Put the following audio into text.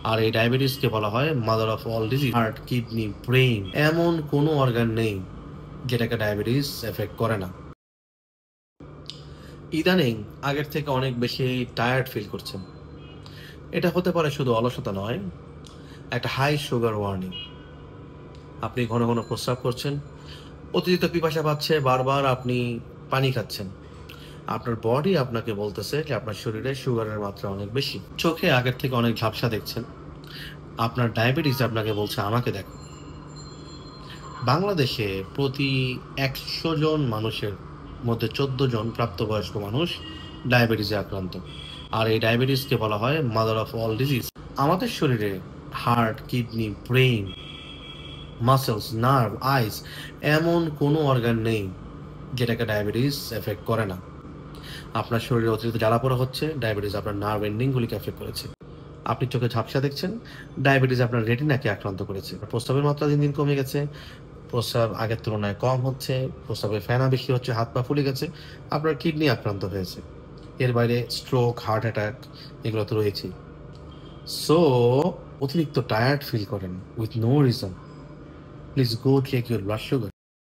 আর এই ডায়াবেটিসকে বলা হয় mother of all disease. Heart, kidney, brain, এমন কোনো অর্গান নেই যেটাকে ডায়াবেটিস এফেক্ট করে না। ইদানিং আগের থেকে অনেক বেশি টায়ার্ড ফিল করছেন। এটা হতে পারে শুধু অলসতা নয়, একটা হাই সুগার ওয়ার্নিং। আপনি ঘন ঘন প্রস্রাব করছেন, অতিরিক্ত পিপাসা পাচ্ছে, বারবার আপনি পানি খাচ্ছেন। আপনার বডি আপনাকে বলতেছে যে আপনার শরীরে সুগারের মাত্রা অনেক বেশি। চোখে আগের থেকে অনেক ঝাপসা দেখছেন। আপনার ডায়াবেটিস আপনাকে বলছে আমাকে দেখো। বাংলাদেশে প্রতি ১০০ জন মানুষের মধ্যে ১৪ জন প্রাপ্তবয়স্ক মানুষ ডায়াবেটিসে আক্রান্ত। আর এই ডায়াবেটিসকে বলা হয় মাদার অফ অল ডিজিজ। আমাদের শরীরে heart, kidney, brain, muscles, nerve, eyes, এমন কোনো অর্গান নেই যেটাকে ডায়াবেটিস এফেক্ট করে না। আপনার শরীরে অতিরিক্ত জ্বালাপোড়া হচ্ছে, ডায়াবেটিস আপনার নার্ভ এন্ডিংগুলিকে এফেক্ট করেছে। আপনি চোখে ঝাপসা দেখছেন, ডায়াবেটিস আপনার রেটিনাকে আক্রান্ত করেছে। প্রস্রাবের মাত্রা দিন দিন কমে গেছে, প্রস্রাব আগের তুলনায় কম হচ্ছে, প্রস্রাবে ফেনা বেশি হচ্ছে, হাত পা ফুলে গেছে, আপনার কিডনি আক্রান্ত হয়েছে। এর বাইরে স্ট্রোক, হার্ট অ্যাটাক এগুলো তো রয়েছেই। সো অতিরিক্ত টায়ার্ড ফিল করেন with no reason, please go check your blood sugar.